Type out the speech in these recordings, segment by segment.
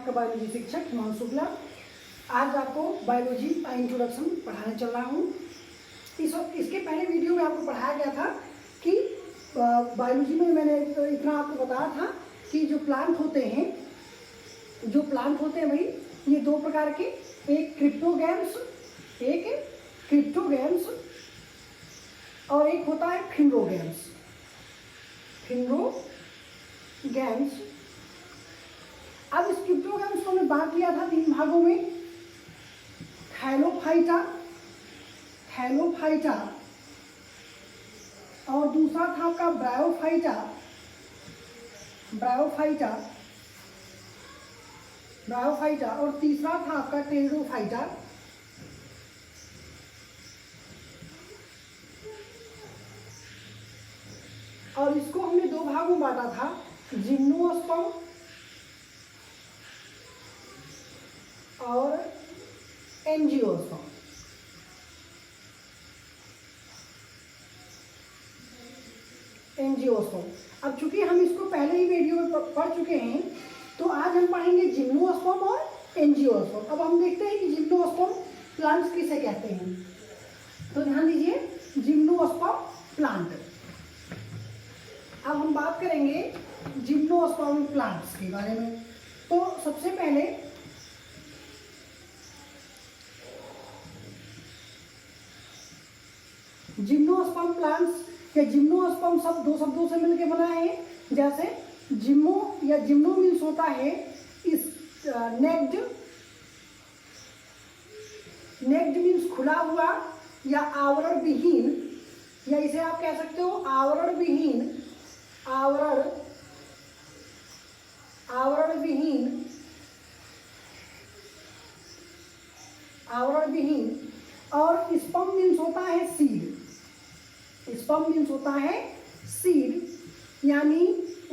आपका बायोलॉजी शिक्षक हिमांशु शुक्ला। आज आपको बायोलॉजी का इंट्रोडक्शन पढ़ाने चल रहा हूँ। इसके पहले वीडियो में आपको पढ़ाया गया था कि बायोलॉजी में मैंने इतना आपको बताया था कि जो प्लांट होते हैं भाई, ये दो प्रकार के, एक क्रिप्टोगैम्स और एक होता है फिनरोगैम्स। अब इस क्रिप्टोगैम्स को हमने बांट लिया था 3 भागों में, थैलोफाइटा और दूसरा था आपका ब्रायोफाइटा और तीसरा था आपका टेरिडोफाइटा। और इसको हमने 2 भागों में बांटा था, जिम्नोस्पर्म और एंजियोस्पर्म। अब चूंकि हम इसको पहले ही वीडियो में पढ़ चुके हैं, तो आज हम पढ़ेंगे जिम्नोस्पर्म और एंजियोस्पर्म। अब हम देखते हैं कि जिम्नोस्पर्म प्लांट्स किसे कहते हैं। तो ध्यान दीजिए, जिम्नोस्पर्म प्लांट। अब हम बात करेंगे जिम्नोस्पर्म प्लांट्स के बारे में। तो सबसे पहले जिम्नोस्पर्म प्लांट्स या जिम्नोस्पर्म शब्द 2 शब्दों से मिलकर बना है। जैसे जिम्नो या जिम्नो मीन्स होता है इस नेक्ड मीन्स खुला हुआ या आवरण विहीन, या इसे आप कह सकते हो आवरण विहीन और स्पर्म मीन्स होता है सीड। यानी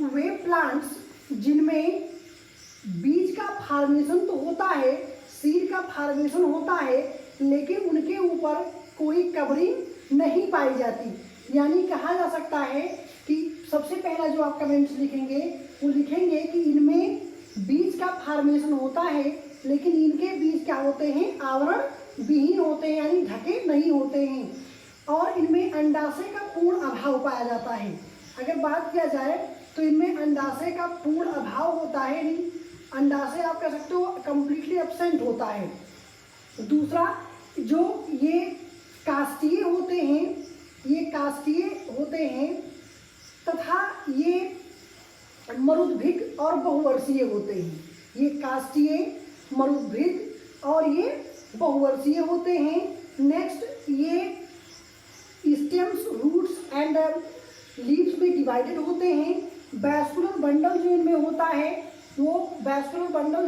वे प्लांट्स जिनमें बीज का फॉर्मेशन तो होता है, सीड का फॉर्मेशन होता है, लेकिन उनके ऊपर कोई कवरिंग नहीं पाई जाती। यानी कहा जा सकता है कि सबसे पहला जो आप कमेंट्स लिखेंगे वो लिखेंगे कि इनमें बीज का फॉर्मेशन होता है, लेकिन इनके बीज क्या होते हैं, आवरण विहीन होते हैं, यानी ढके नहीं होते हैं। और इनमें अंडाशय का पूर्ण अभाव पाया जाता है। अगर बात किया जाए तो इनमें अंडाशय का पूर्ण अभाव होता है, यानी अंडाशय आप कह सकते हो कंप्लीटली एब्सेंट होता है। दूसरा, जो ये काष्ठीय होते हैं तथा ये मरुद्भिक और बहुवर्षीय होते हैं। ये काष्ठीय, मरुद्भिक और ये बहुवर्षीय होते हैं। नेक्स्ट, ये स्टेम्स, रूट्स एंड लीव्स में डिवाइडेड होते हैं। वैस्कुलर बंडल जो इनमें होता है, वो वैस्कुलर बंडल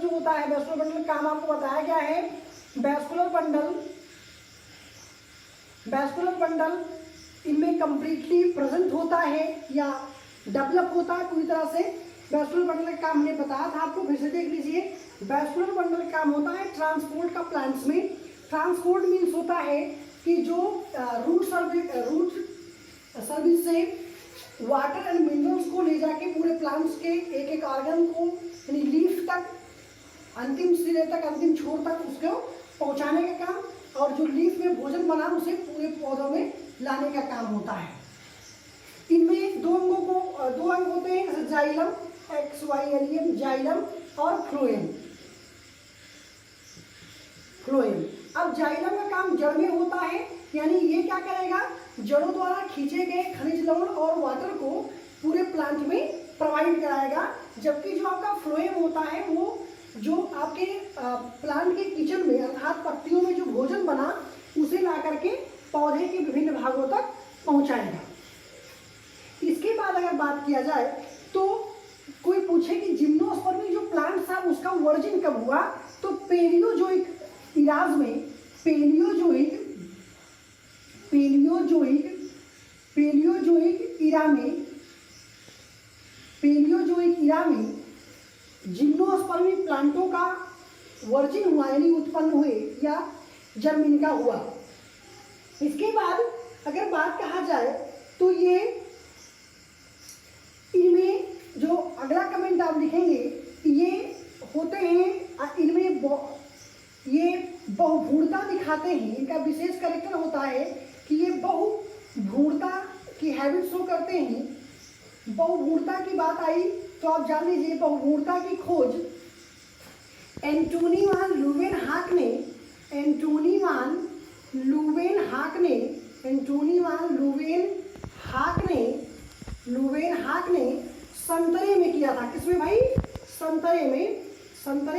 काम आपको बताया गया है। वैस्कुलर बंडल इनमें कंप्लीटली प्रेजेंट होता है या डेवलप होता है पूरी तरह से। वैस्कुलर बंडल का काम हमने बताया था आपको, फिर से देख लीजिए। वैस्कुलर बंडल का काम होता है ट्रांसपोर्ट का प्लांट्स में। ट्रांसपोर्ट मीन्स होता है कि जो रूट सर्विस से वाटर एंड मिनरल्स को ले जाके पूरे प्लांट्स के एक एक ऑर्गन को, यानी लीफ तक, अंतिम सिरे तक, अंतिम छोर तक उसको पहुंचाने का काम, और जो लीफ में भोजन बना उसे पूरे पौधों में लाने का काम होता है। इनमें 2 अंग होते हैं, जैसे जाइलम, XYLEM, जाइलम और फ्लोएम। अब जाइलम का काम जड़ में होता है, यानी ये क्या करेगा, जड़ों द्वारा खींचे गए खनिज लवण और वाटर को पूरे प्लांट में प्रोवाइड कराएगा। जबकि जो आपका फ्लोएम होता है, वो जो आपके प्लांट के किचन में अर्थात पत्तियों में जो भोजन बना उसे ला करके पौधे के विभिन्न भागों तक पहुंचाएगा। इसके बाद अगर बात किया जाए तो कोई पूछे कि जिम्नोस्पर्म में जो प्लांट था उसका वर्जिन कब हुआ, तो पेलियोजोइक इरा में जिम्नोस्पर्मी प्लांटों का वर्जिन हुआ, यानी उत्पन्न हुए या जन्म इनका हुआ। इसके बाद अगर बात कहा जाए तो ये इनमें जो अगला कमेंट आप लिखेंगे, ये होते हैं इनमें ये बहुभ्रूणता दिखाते हैं। इनका विशेष कैरेक्टर होता है कि ये बहुभ्रूणता की हैबिट शो करते हैं। बहुभ्रूणता की बात आई तो आप जान लीजिए बहुभ्रूणता की खोज एंटोनी वान ल्यूवेनहाक ने संतरे में किया था। किसमें भाई? संतरे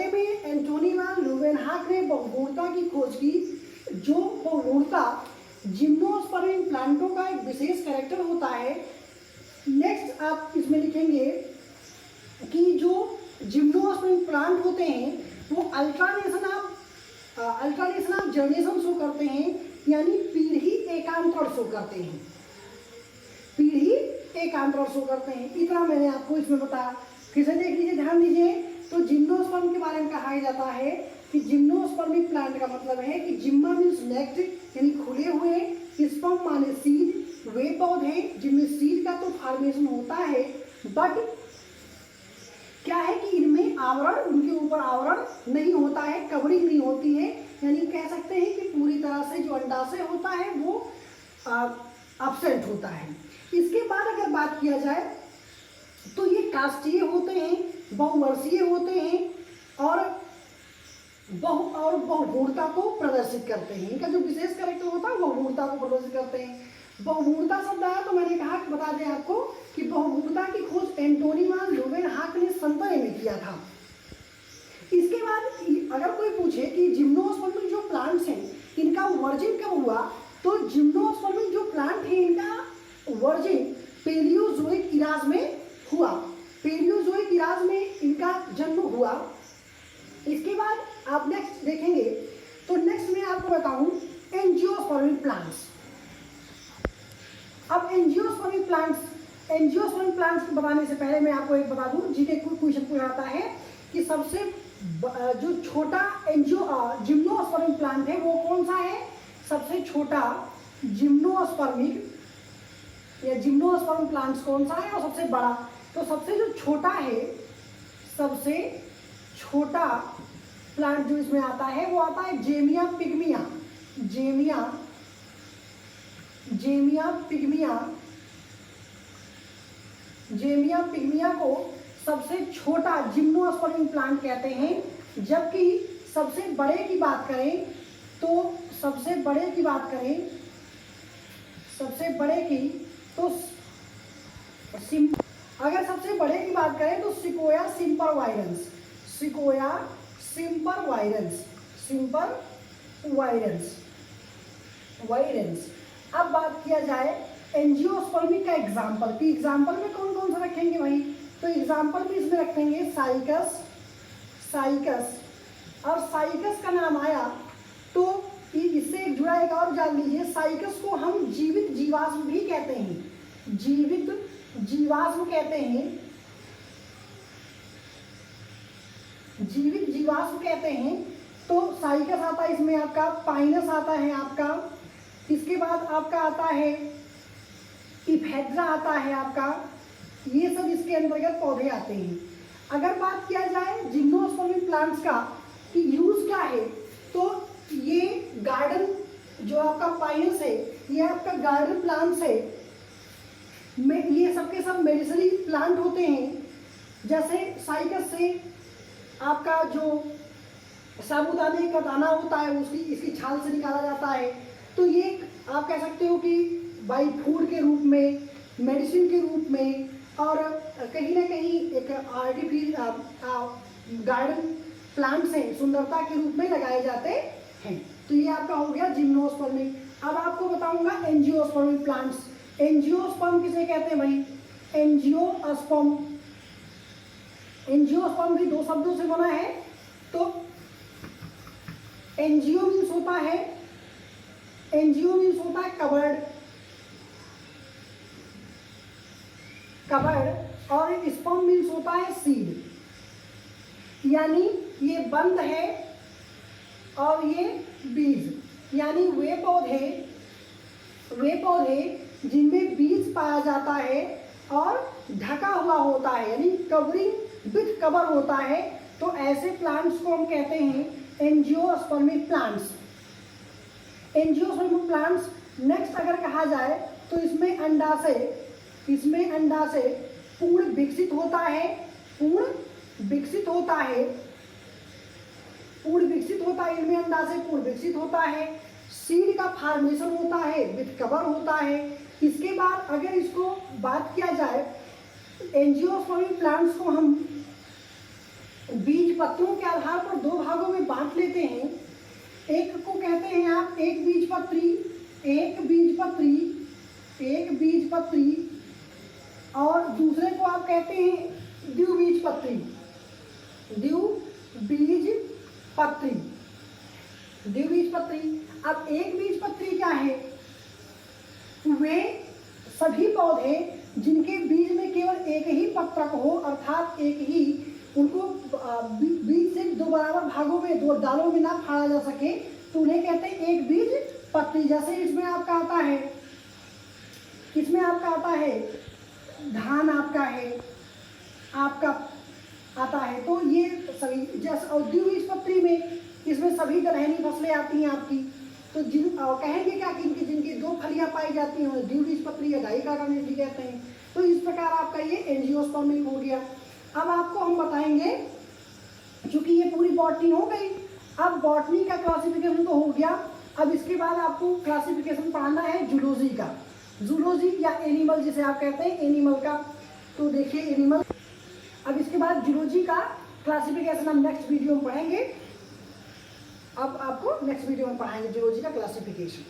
में एंटोनी वान ल्यूवेनहाक ने बहुभ्रूणता की खोज की। जो बहुभ्रूणता जिम्नोस्पर्मिक प्लांटों का एक विशेष कैरेक्टर होता है। नेक्स्ट आप इसमें लिखेंगे कि जो जिम्नोस्पर्मिक प्लांट होते हैं वो अल्टरनेशन ऑफ जनरेशन शो करते हैं, यानी पीढ़ी एकांतर शो करते हैं। इतना मैंने आपको इसमें बताया। फिर से देख लीजिए, ध्यान दीजिए। तो जिम्नोस्पर्म के बारे में कहा जाता है कि जिम्नोस्पर्मिक प्लांट का मतलब है कि जिम्मा मीन्स नेक्ट यानी खुले हुए, स्पर्म माने सीड, वे पौधे जिनमें सीड का तो फॉर्मेशन होता है, बट क्या है कि इनमें आवरण, उनके ऊपर आवरण नहीं होता है, कवरिंग नहीं होती है। यानी कह सकते हैं कि पूरी तरह से जो अंडाशय होता है वो एब्सेंट होता है। इसके बाद अगर बात किया जाए तो ये काष्ठीय होते हैं, बहुवर्षीय होते हैं और बहुभ्रूणता को प्रदर्शित करते हैं। इनका जो विशेष कैरेक्टर होता है बहुभ्रूणता को प्रदर्शित करते हैं। बहुभ्रूणता शब्द आया तो मैंने कहा कि बता दें आपको कि बहुभ्रूणता की खोज एंटोनी वान ल्यूवेनहाक ने संतरे में किया था। इसके बाद अगर कोई पूछे कि जिम्नोस्पर्मिक जो प्लांट्स हैं इनका वर्जिन कब हुआ, तो जिम्नोस्पर्मिक जो प्लांट है इनका वर्जिन पेलियोजोइक इराज में हुआ। पेलियोजोइक इराज में इनका जन्म हुआ। इसके बाद आप नेक्स्ट देखेंगे तो नेक्स्ट मैं आपको बताऊं एंजियोस्पर्मिक प्लांट्स। अब एंजियोस्पर्मिक प्लांट्स बताने से पहले मैं आपको एक बता दूं, जीके क्वेश्चन पूछा जाता है कि सबसे जो छोटा जिम्नोस्पर्मिक प्लांट है वो कौन सा है। सबसे छोटा जिम्नोस्पर्मिक प्लांट्स कौन सा है और सबसे बड़ा। तो सबसे जो छोटा है, सबसे छोटा प्लांट जो इसमें आता है वो आता है जेमिया पिग्मिया को सबसे छोटा जिम्नोस्पर्मिक प्लांट कहते हैं। जबकि सबसे बड़े की बात करें तो अगर सबसे बड़े की बात करें तो सिकोया सिम्परवाइरेंस। अब बात किया जाए एंजियोस्पर्मिक का एग्जाम्पल में कौन कौन सा रखेंगे भाई। तो एग्जाम्पल में इसमें रखेंगे साइकस। और साइकस का नाम आया तो इससे एक जुड़ा एक और जान लीजिए, साइकस को हम जीवित जीवाश्म भी कहते हैं। जीवित जीवाश्म कहते हैं। तो साइकस आता है इसमें आपका, पाइनस आता है आपका, इसके बाद आपका आता है इफेड्रा आता है आपका, ये सब इसके अंतर्गत पौधे आते हैं। अगर बात किया जाए जिम्नोस्पर्मिक प्लांट्स का कि यूज क्या है, तो ये गार्डन जो आपका पाइनस है ये आपका गार्डन प्लांट्स है। ये सबके सब मेडिसिनल प्लांट होते हैं। जैसे साइकस से आपका जो साबूदाने का दाना होता है इसकी छाल से निकाला जाता है। तो ये आप कह सकते हो कि बाई फूड के रूप में, मेडिसिन के रूप में और कहीं ना कहीं एक आर्टिफिशियल गार्डन प्लांट्स हैं, सुंदरता के रूप में लगाए जाते हैं। तो ये आपका हो गया जिम्नोस्पर्मिक। अब आपको बताऊंगा एंजियोस्पर्मिक प्लांट्स। एंजियोस्पर्म किसे कहते हैं भाई? एंजियोस्पर्म भी दो शब्दों से बना है। तो एंजियो मीन्स होता है कवर्ड और स्पर्म मीन्स होता है सीड। यानी ये बंद है और ये बीज, यानी वे पौधे जिनमें बीज पाया जाता है और ढका हुआ होता है, यानी कवरिंग विथ कवर होता है, तो ऐसे प्लांट्स को हम कहते हैं angiospermic plants. Angiospermic plants next अगर कहा जाए तो इसमें अंडाशय पूर्ण विकसित होता है, इनमें अंडाशय पूर्ण विकसित होता है, सीड का फॉर्मेशन होता है, विथ कवर होता है। इसके बाद अगर इसको बात किया जाए, एंजियोस्पर्मिक प्लांट्स को हम बीज पत्रियों के आधार पर दो भागों में बांट लेते हैं। एक को कहते हैं आप एक बीज पत्री और दूसरे को आप कहते हैं द्विबीज पत्री। अब एक बीज पत्री क्या है? वे सभी पौधे जिनके बीज में केवल एक ही पत्रक हो, अर्थात एक ही, उनको बीज से दो बराबर भागों में, दो डालों में ना फाड़ा जा सके, तो उन्हें कहते हैं एक बीज पत्री। जैसे इसमें आपका आता है धान, आपका आता है, तो ये सभी जैसे, और द्विबीज पत्री में इसमें सभी दलहनी फसलें आती हैं आपकी। तो कहेंगे क्या कि जिनकी दो फलियां पाई जाती हैं उन्हें द्विबीज पत्री या डाइकोटाइलडोनस कहते हैं। तो इस प्रकार आपका ये एंजियोस्पर्मिक हो गया। अब आपको हम बताएंगे, चूंकि ये पूरी बॉटनी हो गई, अब बॉटनी का क्लासिफिकेशन तो हो गया। अब इसके बाद आपको क्लासिफिकेशन पढ़ाना है जूलॉजी का, जूलॉजी या एनिमल जिसे आप कहते हैं, एनिमल का। तो देखिए एनिमल, अब इसके बाद जूलॉजी का क्लासिफिकेशन हम नेक्स्ट वीडियो में पढ़ेंगे। अब आपको नेक्स्ट वीडियो में पढ़ाएंगे जूलॉजी का क्लासिफिकेशन।